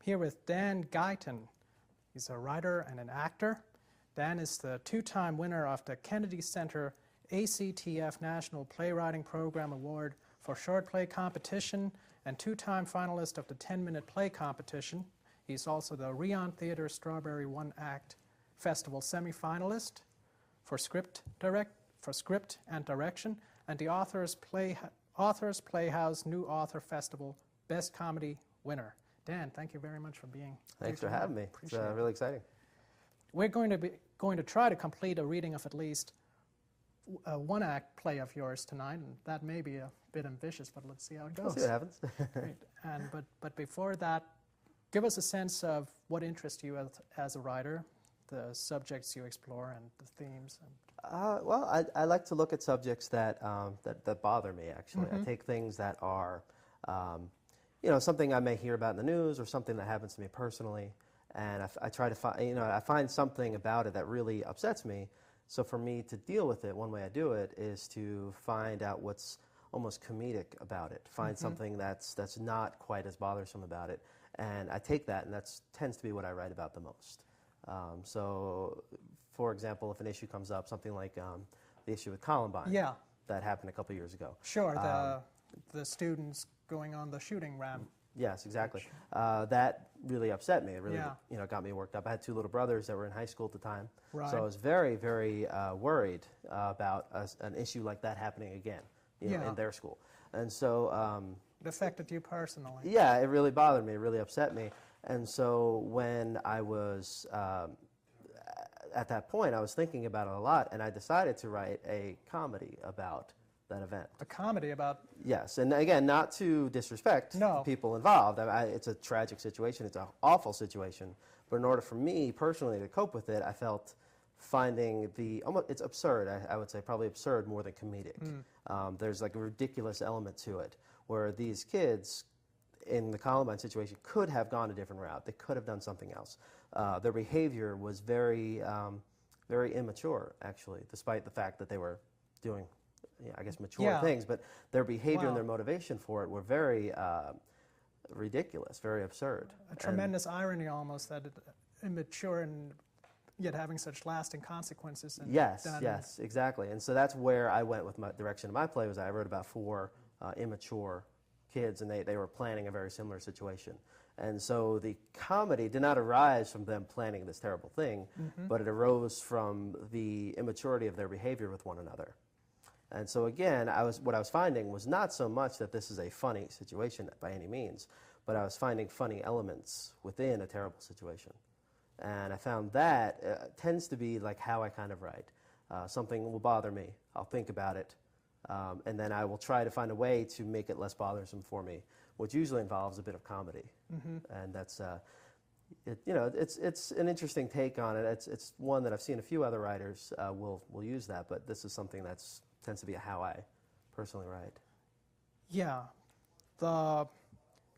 here with Dan Guyton. He's a writer and an actor. Dan is the two-time winner of the Kennedy Center ACTF National Playwriting Program Award for Short Play Competition and two-time finalist of the 10-Minute Play Competition. He's also the Rion Theater Strawberry One Act Festival semifinalist for script and direction, and the Authors Playhouse New Author Festival Best Comedy winner. Dan, thank you very much for being here. Thanks for having me. It's really exciting. We're going to try to complete a reading of at least a one-act play of yours tonight, and that may be a bit ambitious, but let's see how it goes. We'll see what happens. Great. But before that, give us a sense of what interests you as a writer, the subjects you explore, and the themes. Well, I like to look at subjects that bother me. Actually, Mm-hmm. I take things that are, something I may hear about in the news or something that happens to me personally, and I try to find, I find something about it that really upsets me. So for me to deal with it, one way I do it is to find out what's almost comedic about it. Find Mm-hmm. something that's not quite as bothersome about it, and I take that, and that tends to be what I write about the most. So, for example, if an issue comes up, something like the issue with Columbine, Yeah. that happened a couple years ago. Sure, the students going on the shooting ramp. Yes, exactly. That really upset me. It really, Yeah. got me worked up. I had two little brothers that were in high school at the time, Right. so I was very, very worried about an issue like that happening again, Yeah. in their school. And so, It affected you personally. yeah, it really bothered me. It really upset me. And so when I was at that point, I was thinking about it a lot, and I decided to write a comedy about that event. A comedy about... Yes, and again, not to disrespect No. the people involved. It's a tragic situation. It's an awful situation. But in order for me personally to cope with it, I felt finding it's absurd. I would say probably absurd more than comedic. There's like a ridiculous element to it, where these kids in the Columbine situation could have gone a different route. They could have done something else. Their behavior was very, very immature, actually, despite the fact that they were doing, I guess, mature things. But their behavior and their motivation for it were very ridiculous, very absurd. A tremendous irony almost that immature and yet having such lasting consequences. And Yes, exactly. And so that's where I went with my direction of my play. Was I wrote about four immature kids, and they were planning a very similar situation. And so the comedy did not arise from them planning this terrible thing, but it arose from the immaturity of their behavior with one another. And so again, what I was finding was not so much that this is a funny situation by any means, but I was finding funny elements within a terrible situation. And I found that tends to be like how I kind of write. Something will bother me, I'll think about it, and then I will try to find a way to make it less bothersome for me, which usually involves a bit of comedy. And that's, it's an interesting take on it. It's one that I've seen a few other writers will use that, but this is something that tends to be how I personally write. Yeah, the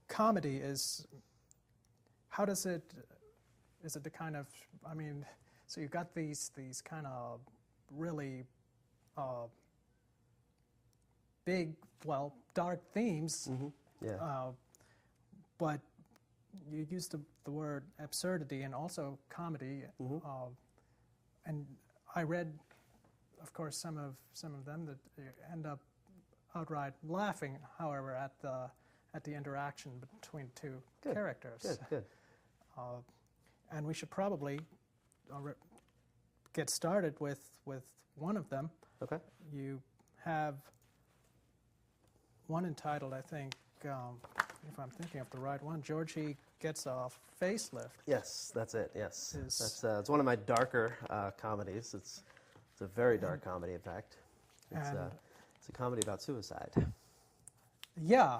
comedy is, how does it, is it the kind of, I mean, so you've got these kind of really big, well, dark themes, but you used the word absurdity and also comedy, and I read, of course, some of them that end up outright laughing, however, at the interaction between two characters. Good. And we should probably get started with one of them. Okay. You have one entitled, I think, if I'm thinking of the right one, Georgie Gets a Facelift. Yes, that's it. Yes, it's one of my darker comedies. It's a very dark comedy, in fact. It's a comedy about suicide. Yeah,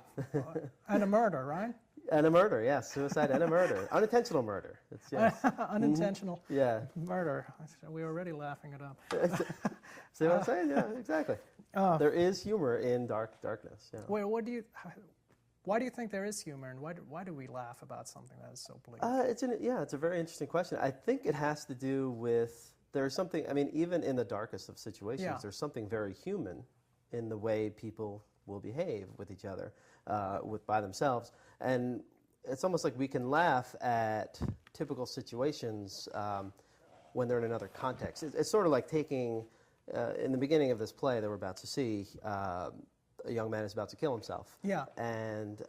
and a murder, right? And a murder, yes, suicide and a murder, unintentional murder. Unintentional Yeah. murder. We were already laughing it up. See what I'm saying? Yeah, exactly. There is humor in darkness. Yeah. Wait, why do you think there is humor, and why do we laugh about something that is so bleak? It's a very interesting question. I think it has to do with there's something. I mean, even in the darkest of situations, there's something very human in the way people will behave with each other, by themselves. And it's almost like we can laugh at typical situations when they're in another context. It's sort of like taking, in the beginning of this play that we're about to see, a young man is about to kill himself. Yeah. And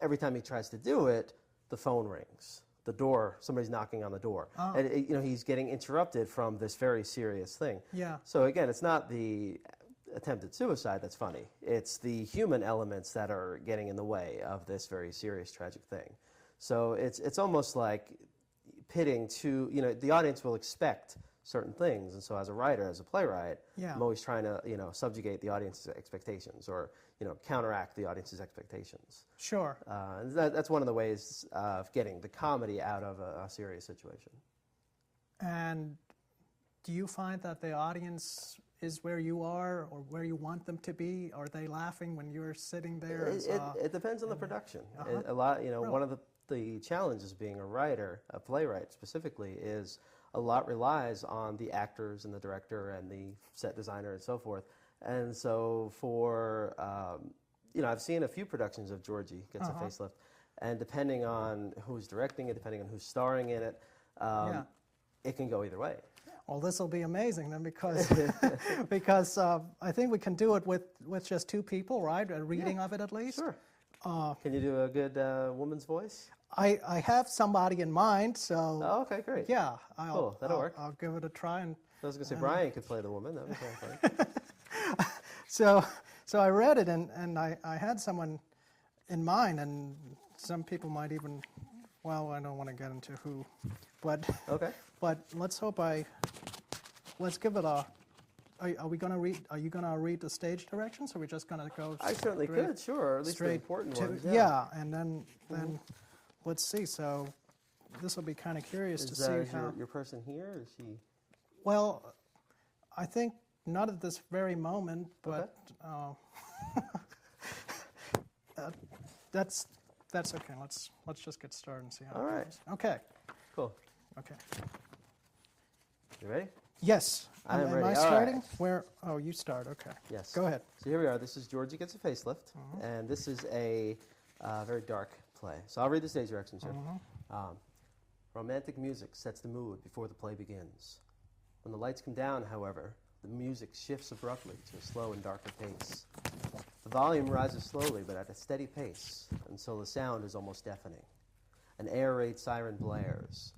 every time he tries to do it, the phone rings. The door, somebody's knocking on the door. Oh. And he's getting interrupted from this very serious thing. Yeah. So again, it's not the attempted suicide that's funny. It's the human elements that are getting in the way of this very serious, tragic thing. So it's almost like pitting two, the audience will expect certain things. And so as a writer, as a playwright, Yeah. I'm always trying to, subjugate the audience's expectations or, counteract the audience's expectations. Sure. And that's one of the ways of getting the comedy out of a serious situation. And do you find that the audience is where you are or where you want them to be? Are they laughing when you're sitting there? It depends on the production. Uh-huh. A lot, Really? one of the challenges being a writer, a playwright specifically, is a lot relies on the actors and the director and the set designer and so forth. And so for, I've seen a few productions of Georgie Gets a Facelift, and depending on who's directing it, depending on who's starring in it, it can go either way. Well, this will be amazing then, because because I think we can do it with just two people, right? A reading of it at least. Sure. Can you do a good woman's voice? I have somebody in mind, so Oh, okay, great. yeah, Cool, that'll work. I'll give it a try. And I was going to say Brian could play the woman. That would be kind of fun. so I read it, and I had someone in mind, and some people might even, well, I don't want to get into who, but Okay. but let's give it a. Are we going to read? Are you going to read the stage directions, or are we just going to go? I certainly straight- could, sure. At least the straight important to, ones. Yeah, and then let's see. So this will be kind of curious to see Is how. your person here? Or is she? Well, I think not at this very moment, but that's okay. Let's just get started and see how. All it right. goes. Okay. Cool. Okay. You ready? Yes. I am Am ready. I All starting? right. Where? Oh, you start. Okay. Yes. Go ahead. So here we are. This is Georgie Gets a Facelift, and this is a very dark play. So I'll read the stage directions here. Romantic music sets the mood before the play begins. When the lights come down, however, the music shifts abruptly to a slow and darker pace. The volume rises slowly but at a steady pace until the sound is almost deafening. An air raid siren blares.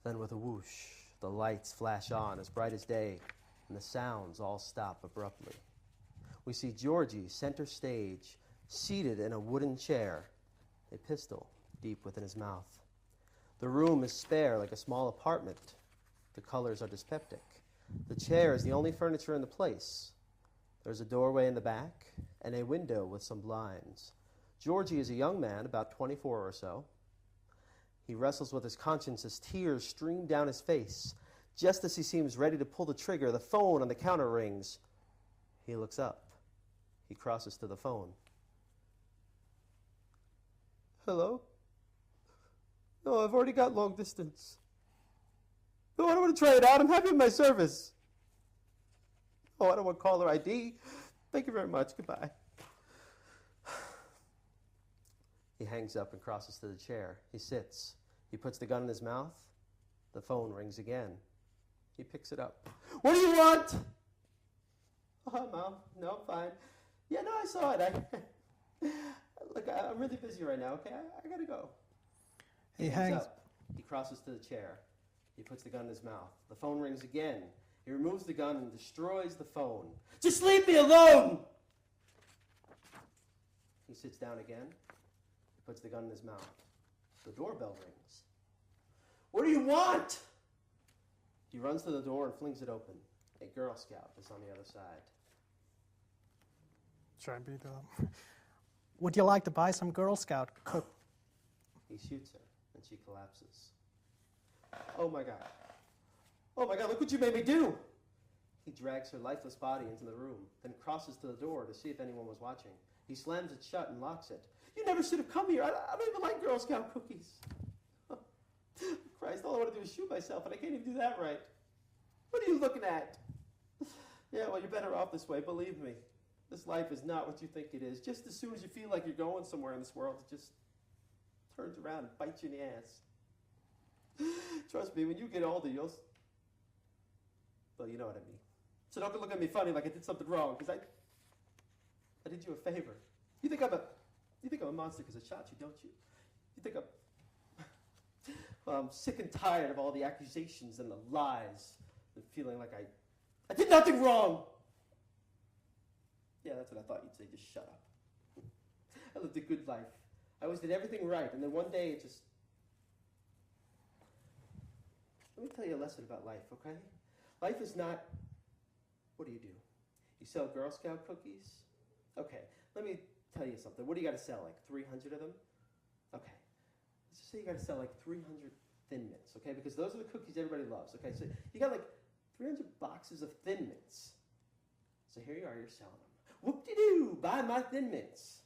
Then with a whoosh, the lights flash on as bright as day, and the sounds all stop abruptly. We see Georgie center stage, seated in a wooden chair, a pistol deep within his mouth. The room is spare like a small apartment. The colors are dyspeptic. The chair is the only furniture in the place. There's a doorway in the back and a window with some blinds. Georgie is a young man, about 24 or so. He wrestles with his conscience as tears stream down his face. Just as he seems ready to pull the trigger, the phone on the counter rings. He looks up. He crosses to the phone. Hello? No, I've already got long distance. No, I don't want to try it out. I'm happy with my service. Oh, I don't want caller ID. Thank you very much. Goodbye. He hangs up and crosses to the chair. He sits. He puts the gun in his mouth. The phone rings again. He picks it up. What do you want? Oh, Mom. No, I'm fine. Yeah, no, I saw it. Look, I'm really busy right now, okay? I gotta go. He hangs up. He crosses to the chair. He puts the gun in his mouth. The phone rings again. He removes the gun and destroys the phone. Just leave me alone! He sits down again. He puts the gun in his mouth. The doorbell rings. What do you want? He runs to the door and flings it open. A Girl Scout is on the other side. Try and be the. Would you like to buy some Girl Scout cook? He shoots her, and she collapses. Oh my God. Oh my God, look what you made me do! He drags her lifeless body into the room, then crosses to the door to see if anyone was watching. He slams it shut and locks it. You never should have come here. I don't even like Girl Scout cookies. Christ, all I want to do is shoot myself, and I can't even do that right. What are you looking at? Yeah, well, you're better off this way, believe me. This life is not what you think it is. Just as soon as you feel like you're going somewhere in this world, it just turns around and bites you in the ass. Trust me, when you get older, well, you know what I mean. So don't look at me funny like I did something wrong, because I did you a favor. You think I'm a monster because I shot you, don't you? You think well, I'm sick and tired of all the accusations and the lies and feeling like I did nothing wrong. Yeah, that's what I thought you'd say. Just shut up. I lived a good life. I always did everything right, and then one day it just... Let me tell you a lesson about life, okay? Life is not... What do? You sell Girl Scout cookies? Okay, let me tell you something. What do you got to sell, like 300 of them? Okay, let's just say you got to sell like 300 Thin Mints, okay? Because those are the cookies everybody loves, okay? So you got like 300 boxes of Thin Mints. So here you are, you're selling them. Whoop-de-doo, buy my Thin Mints.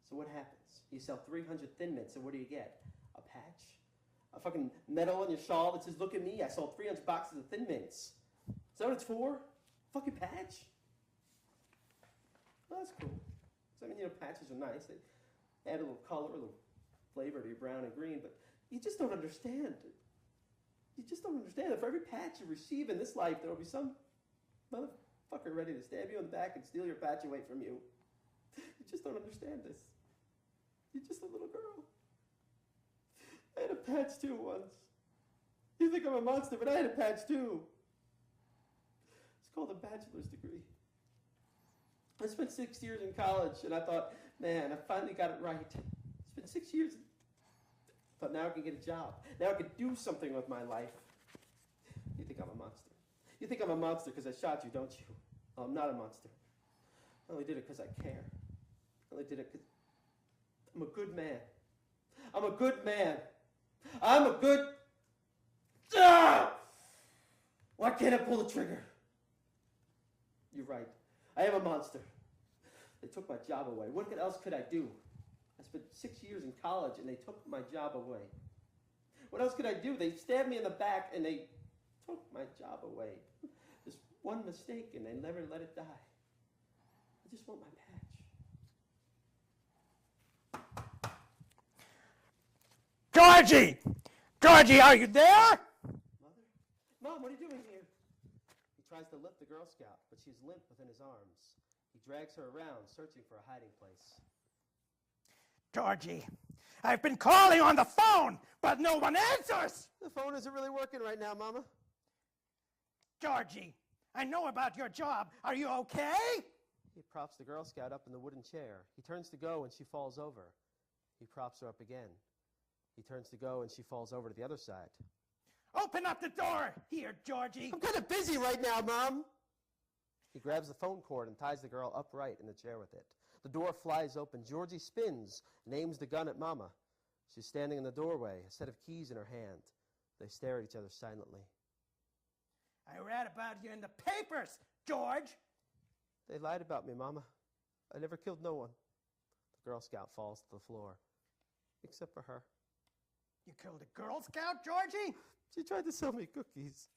So what happens? You sell 300 Thin Mints, and what do you get? A patch? A fucking medal on your shawl that says, look at me, I sold 300 boxes of Thin Mints. Is that what it's for? Fucking patch? Well, that's cool. So, I mean, patches are nice. They add a little color, a little flavor to your brown and green, but you just don't understand. You just don't understand that for every patch you receive in this life, there will be some motherfucker ready to stab you in the back and steal your patch away from you. You just don't understand this. You're just a little girl. I had a patch too once. You think I'm a monster, but I had a patch too. It's called a bachelor's degree. I spent 6 years in college, and I thought, man, I finally got it right. It's been 6 years. I thought, now I can get a job. Now I can do something with my life. You think I'm a monster. You think I'm a monster because I shot you, don't you? Oh, I'm not a monster. I only did it because I care. I only did it because I'm a good man. I'm a good man. I'm a good... Ah! Why can't I pull the trigger? You're right. I am a monster. They took my job away. What else could I do? I spent 6 years in college and they took my job away. What else could I do? They stabbed me in the back and they took my job away. Just one mistake and they never let it die. I just want my patch. Georgie! Georgie, are you there? Mother? Mom, what are you doing here? He tries to lift the Girl Scout, but she's limp within his arms. He drags her around, searching for a hiding place. Georgie, I've been calling on the phone, but no one answers! The phone isn't really working right now, Mama. Georgie, I know about your job. Are you okay? He props the Girl Scout up in the wooden chair. He turns to go and she falls over. He props her up again. He turns to go and she falls over to the other side. Open up the door here, Georgie. I'm kind of busy right now, Mom. He grabs the phone cord and ties the girl upright in the chair with it. The door flies open. Georgie spins and aims the gun at Mama. She's standing in the doorway, a set of keys in her hand. They stare at each other silently. I read about you in the papers, George. They lied about me, Mama. I never killed no one. The Girl Scout falls to the floor, except for her. You killed a Girl Scout, Georgie? She tried to sell me cookies.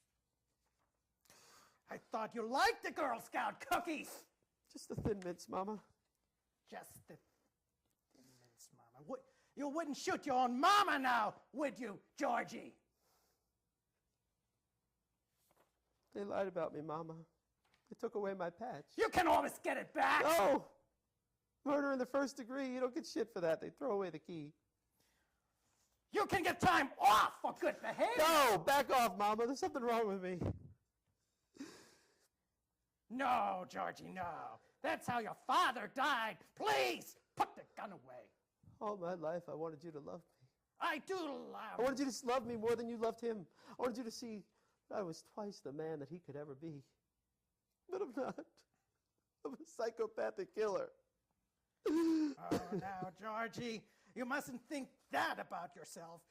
I thought you liked the Girl Scout cookies. Just the Thin Mints, Mama. Just the Thin Mints, Mama. You wouldn't shoot your own mama now, would you, Georgie? They lied about me, Mama. They took away my patch. You can always get it back. No! Murder in the first degree. You don't get shit for that. They throw away the key. You can get time off for good behavior. No! Back off, Mama. There's something wrong with me. No, Georgie, no. That's how your father died. Please, put the gun away. All my life, I wanted you to love me. I do love I wanted you to love me more than you loved him. I wanted you to see that I was twice the man that he could ever be. But I'm not. I'm a psychopathic killer. Oh, now, Georgie, you mustn't think that about yourself.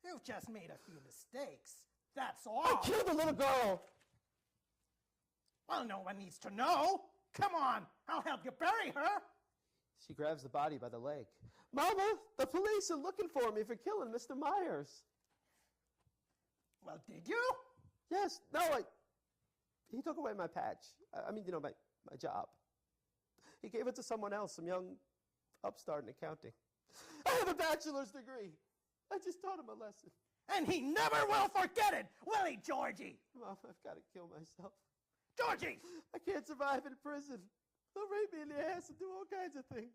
You've just made a few mistakes. That's all. I killed a little girl. Well, no one needs to know. Come on, I'll help you bury her. She grabs the body by the leg. Mama, the police are looking for me for killing Mr. Myers. Well, did you? Yes, no, he took away my patch. My job. He gave it to someone else, some young upstart in accounting. I have a bachelor's degree. I just taught him a lesson. And he never will forget it, will he, Georgie? Mom, I've got to kill myself. Georgie! I can't survive in prison. They'll rape me in the ass and do all kinds of things.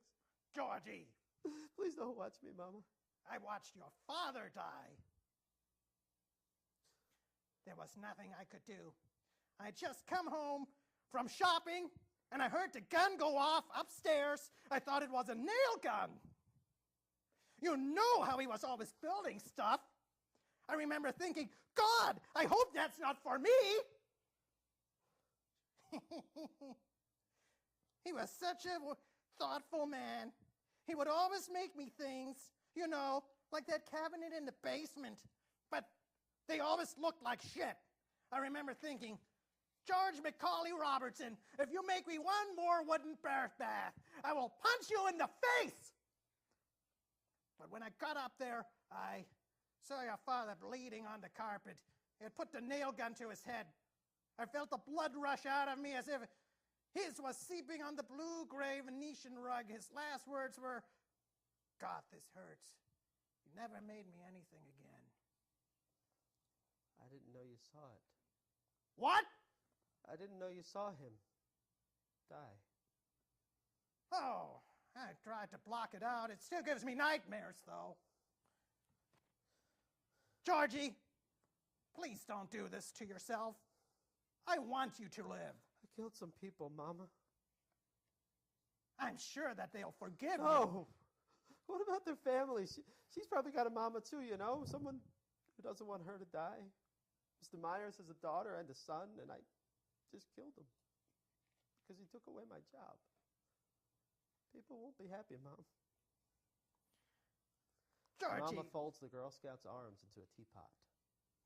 Georgie! Please don't watch me, Mama. I watched your father die. There was nothing I could do. I had just come home from shopping, and I heard the gun go off upstairs. I thought it was a nail gun. You know how he was always building stuff. I remember thinking, God, I hope that's not for me. He was such a thoughtful man. He would always make me things, you know, like that cabinet in the basement. But they always looked like shit. I remember thinking, George Macaulay Robertson, if you make me one more wooden birth bath, I will punch you in the face. But when I got up there, I saw your father bleeding on the carpet. He had put the nail gun to his head. I felt the blood rush out of me as if his was seeping on the blue-gray Venetian rug. His last words were, God, this hurts. You never made me anything again. I didn't know you saw it. What? I didn't know you saw him die. Oh, I tried to block it out. It still gives me nightmares, though. Georgie, please don't do this to yourself. I want you to live. I killed some people, Mama. I'm sure that they'll forgive you. Oh, what about their family? She's probably got a mama too, you know, someone who doesn't want her to die. Mr. Myers has a daughter and a son, and I just killed him because he took away my job. People won't be happy, Mom. Georgie. Mama folds the Girl Scout's arms into a teapot.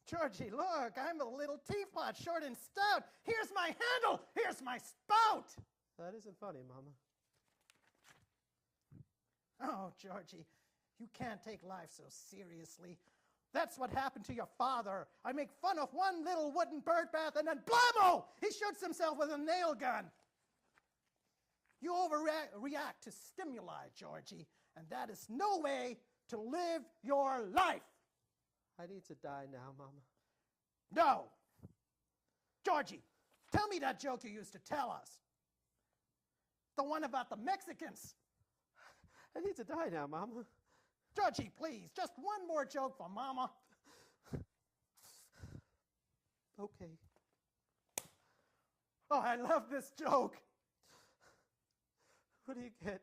Georgie, look, I'm a little teapot, short and stout. Here's my handle. Here's my spout. That isn't funny, Mama. Oh, Georgie, you can't take life so seriously. That's what happened to your father. I make fun of one little wooden bird bath and then blammo! He shoots himself with a nail gun. You overreact to stimuli, Georgie, and that is no way to live your life. I need to die now, Mama. No. Georgie, tell me that joke you used to tell us. The one about the Mexicans. I need to die now, Mama. Georgie, please, just one more joke for Mama. Okay. Oh, I love this joke. What do you get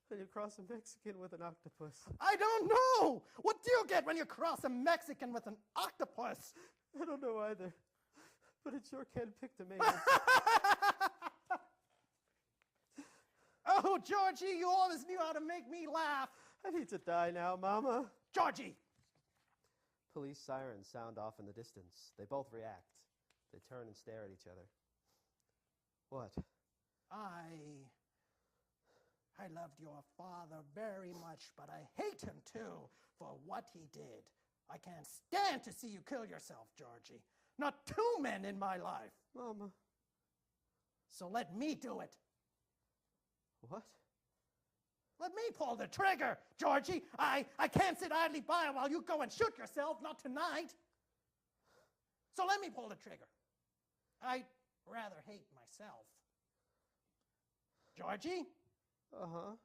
when you cross a Mexican with an octopus? I don't know. What do you get when you cross a Mexican with an octopus? I don't know either, but it sure can pick tomatoes. Oh, Georgie, you always knew how to make me laugh. I need to die now, Mama. Georgie! Police sirens sound off in the distance. They both react. They turn and stare at each other. What? I loved your father very much, but I hate him too for what he did. I can't stand to see you kill yourself, Georgie. Not two men in my life. Mama. So let me do it. What? Let me pull the trigger, Georgie. I can't sit idly by while you go and shoot yourself, not tonight. So let me pull the trigger. I'd rather hate myself. Georgie? Uh-huh.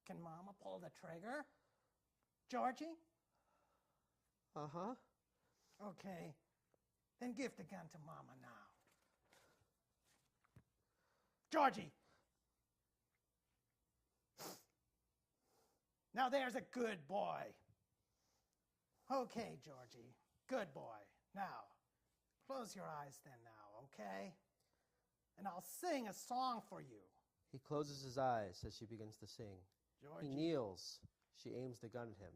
Can Mama pull the trigger? Georgie? Uh-huh. Okay. Then give the gun to Mama now. Georgie! Now there's a good boy. Okay, Georgie. Good boy. Now, close your eyes then now, okay? And I'll sing a song for you. He closes his eyes as she begins to sing. Georgie. He kneels. She aims the gun at him.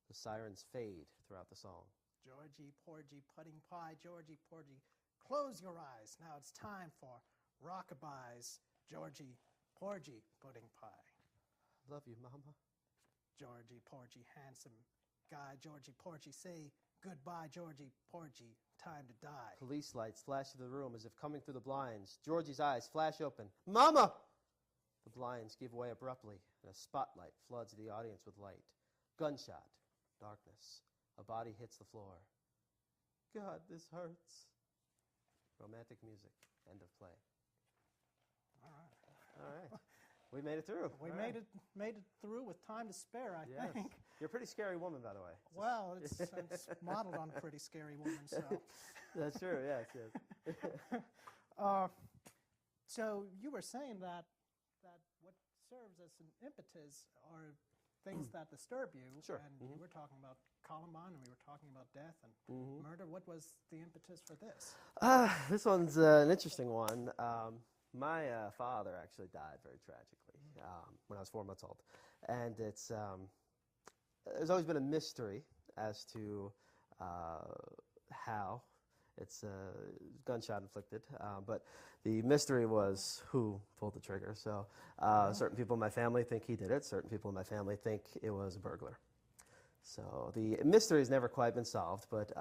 The sirens fade throughout the song. Georgie, porgy, pudding pie, Georgie, porgy. Close your eyes. Now it's time for rockabye's Georgie, porgy, pudding pie. I love you, Mama. Georgie, porgy, handsome guy. Georgie, porgy, say goodbye, Georgie, porgy. Time to die. Police lights flash through the room as if coming through the blinds. Georgie's eyes flash open. Mama! The blinds give way abruptly, and a spotlight floods the audience with light. Gunshot, darkness, a body hits the floor. God, this hurts. Romantic music, end of play. All right. All right. We made it through. We All made right. it through with time to spare, I Yes. think. You're a pretty scary woman, by the way. Well, it's modeled on a pretty scary woman, so. That's true, yes. So you were saying that what serves as an impetus are things that disturb you. Sure. And you were talking about Columbine, and we were talking about death and murder. What was the impetus for this? This one's an interesting one. My father actually died very tragically when I was 4 months old. And there's always been a mystery as to how. It's gunshot inflicted, but the mystery was who pulled the trigger. So certain people in my family think he did it. Certain people in my family think it was a burglar. So the mystery has never quite been solved, but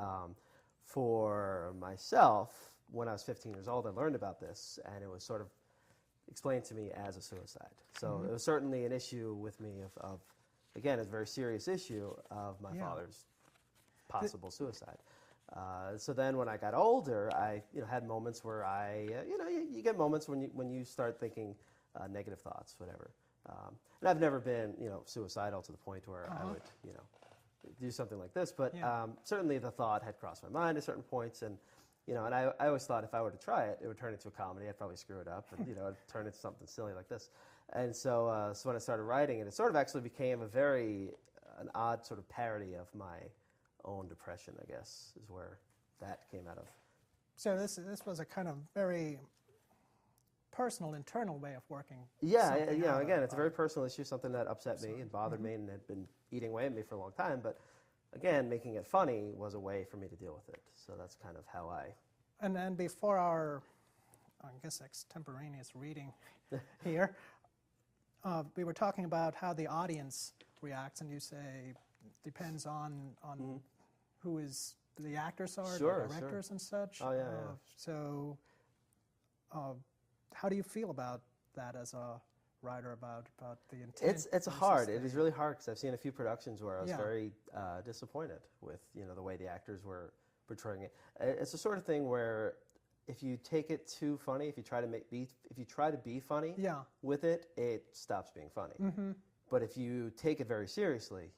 for myself, when I was 15 years old, I learned about this, and it was sort of explained to me as a suicide. So it was certainly an issue with me of again, it's a very serious issue of my father's possible suicide. So then when I got older, I had moments where you get moments when you start thinking negative thoughts, whatever. And I've never been, suicidal to the point where I would, do something like this. But certainly the thought had crossed my mind at certain points. And, and I always thought if I were to try it, it would turn into a comedy. I'd probably screw it up and, it'd turn into something silly like this. And so, so when I started writing it sort of actually became an odd sort of parody of my own depression, I guess, is where that came out of. So this was a kind of very personal, internal way of working. Yeah, again, it's a very personal issue, something that upset me and bothered me and had been eating away at me for a long time. But again, making it funny was a way for me to deal with it. So that's kind of how I... And then before our, I guess, extemporaneous reading here, we were talking about how the audience reacts, and you say depends on who is the actors are, the directors and such. Oh, yeah. So how do you feel about that as a writer, about the intent? It's hard. It is really hard because I've seen a few productions where I was very disappointed with the way the actors were portraying it. It's the sort of thing where if you take it too funny, if you try to be funny with it, it stops being funny. But if you take it very seriously,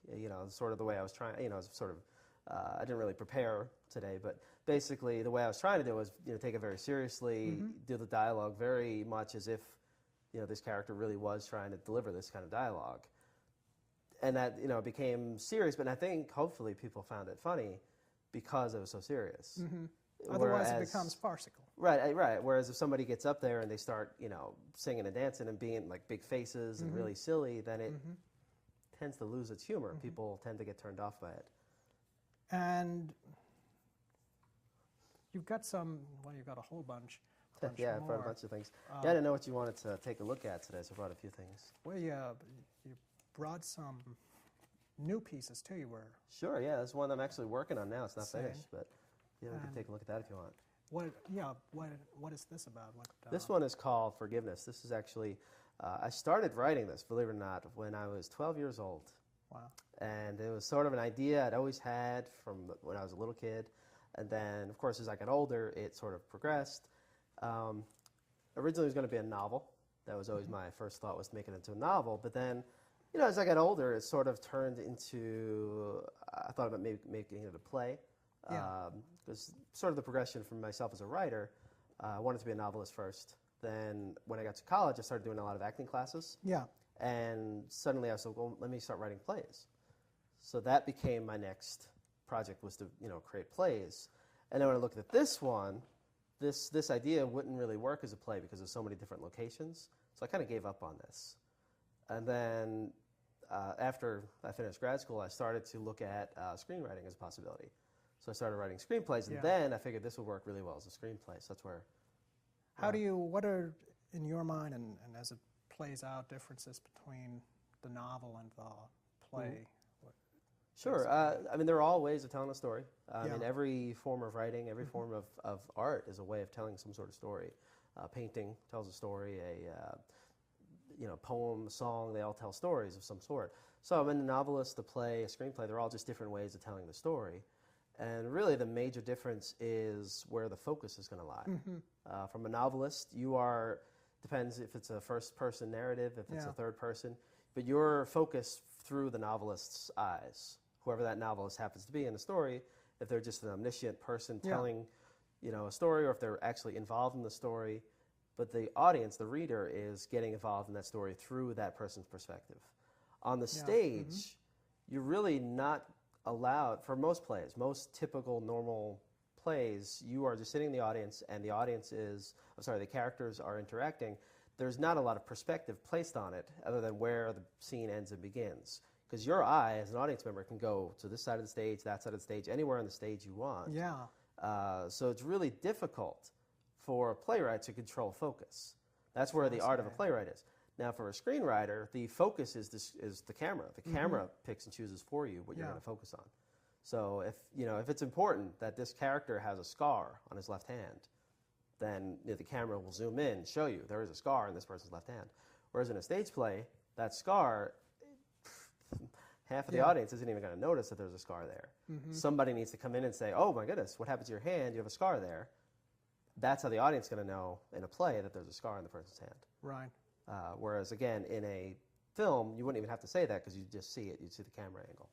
sort of the way I was trying, I didn't really prepare today, but basically the way I was trying to do was, take it very seriously, do the dialogue very much as if, this character really was trying to deliver this kind of dialogue. And that, became serious, but I think hopefully people found it funny because it was so serious. Otherwise it becomes farcical. Right. Whereas if somebody gets up there and they start, singing and dancing and being like big faces and really silly, then it tends to lose its humor. People tend to get turned off by it. And you've got you've got a whole bunch. Yeah, I brought a bunch of things. I didn't know what you wanted to take a look at today, so I brought a few things. Well, you brought some new pieces too. Sure, yeah. There's one I'm actually working on now. It's not finished, but we can take a look at that if you want. What is this about? This one is called Forgiveness. This is actually, I started writing this, believe it or not, when I was 12 years old. Wow. And it was sort of an idea I'd always had from when I was a little kid. And then, of course, as I got older, it sort of progressed. Originally, it was going to be a novel. That was always my first thought, was to make it into a novel. But then, as I got older, it sort of turned into, I thought about making it a play. Because sort of the progression from myself as a writer, I wanted to be a novelist first. Then when I got to college, I started doing a lot of acting classes. Yeah. And suddenly I was like, well, let me start writing plays. So that became my next project, was to create plays. And then when I looked at this one, this idea wouldn't really work as a play because there's so many different locations. So I kind of gave up on this. And then after I finished grad school, I started to look at screenwriting as a possibility. So I started writing screenplays, and then I figured this would work really well as a screenplay. So that's where. What are, in your mind, and as it plays out, differences between the novel and the play? Sure. I mean, there are all ways of telling a story. I mean, every form of writing, every form of art is a way of telling some sort of story. Painting tells a story. poem, song, they all tell stories of some sort. So I mean, the novelist, the play, a screenplay, they're all just different ways of telling the story. And really the major difference is where the focus is going to lie. From a novelist, depends if it's a first-person narrative, if it's a third person, but you're focused through the novelist's eyes, whoever that novelist happens to be in the story, if they're just an omniscient person telling a story, or if they're actually involved in the story. But the audience, the reader, is getting involved in that story through that person's perspective. On the stage, you're really not allowed, for most plays, most typical normal plays, you are just sitting in the audience, and the characters are interacting. There's not a lot of perspective placed on it other than where the scene ends and begins. Because your eye, as an audience member, can go to this side of the stage, that side of the stage, anywhere on the stage you want. Yeah. So it's really difficult for a playwright to control focus. That's where the art of a playwright is. Now, for a screenwriter, the focus is the camera. The camera picks and chooses for you what you're going to focus on. So if it's important that this character has a scar on his left hand, then the camera will zoom in and show you there is a scar in this person's left hand. Whereas in a stage play, that scar, half of the audience isn't even going to notice that there's a scar there. Somebody needs to come in and say, oh my goodness, what happened to your hand? You have a scar there. That's how the audience is going to know in a play that there's a scar in the person's hand. Right. Whereas, again, in a film, you wouldn't even have to say that because you just see it. You'd see the camera angle.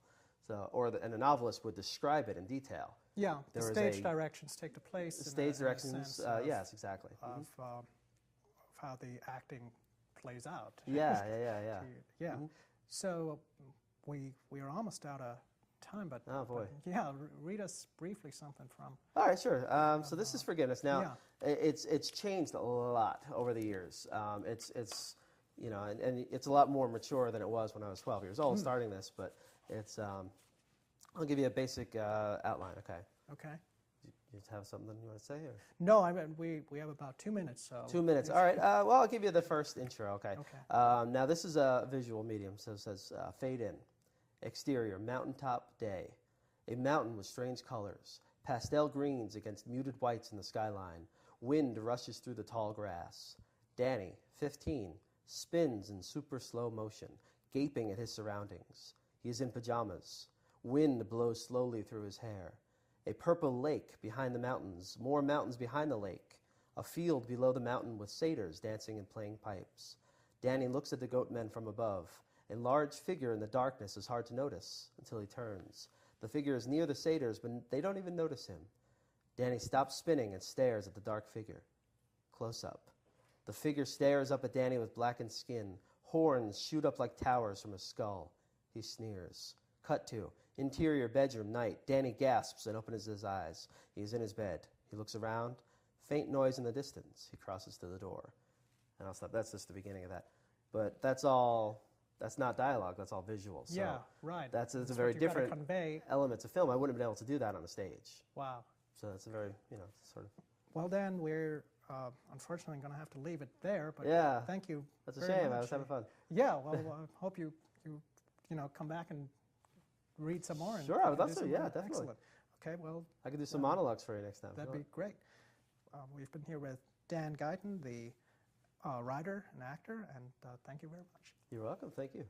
And a novelist would describe it in detail. Yeah, the stage directions take the place. Stage directions, yes, exactly. Of how the acting plays out. Yeah. So we are almost out of time, but oh boy, read us briefly something from. All right, sure. So this is Forgiveness. Now, it's changed a lot over the years. It's and it's a lot more mature than it was when I was 12 years old starting this. But it's I'll give you a basic outline. Okay. Okay. You have something you want to say? Or? No, I mean we have about 2 minutes. So 2 minutes. All right. Well, I'll give you the first intro. Okay. Okay. Now this is a visual medium, so it says fade in. Exterior, mountaintop day. A mountain with strange colors. Pastel greens against muted whites in the skyline. Wind rushes through the tall grass. Danny, 15, spins in super slow motion, gaping at his surroundings. He is in pajamas. Wind blows slowly through his hair. A purple lake behind the mountains, more mountains behind the lake. A field below the mountain with satyrs dancing and playing pipes. Danny looks at the goat men from above. A large figure in the darkness is hard to notice until he turns. The figure is near the satyrs, but they don't even notice him. Danny stops spinning and stares at the dark figure. Close up. The figure stares up at Danny with blackened skin. Horns shoot up like towers from his skull. He sneers. Cut to interior bedroom, night. Danny gasps and opens his eyes. He is in his bed. He looks around. Faint noise in the distance. He crosses to the door. And I'll stop. That's just the beginning of that. But that's all. That's not dialogue. That's all visual. So yeah, right. That's a very different element of film. I wouldn't have been able to do that on the stage. Wow. So that's a very, sort of. Well, Dan, we're unfortunately going to have to leave it there. But thank you. That's a shame. I was having fun. Yeah. Well, I hope you come back and read some more. Sure, I would love to. Yeah, definitely. Excellent. Okay. Well, I could do some monologues for you next time. That'd be great. We've been here with Dan Guyton, the writer and actor, and thank you very much. You're welcome. Thank you.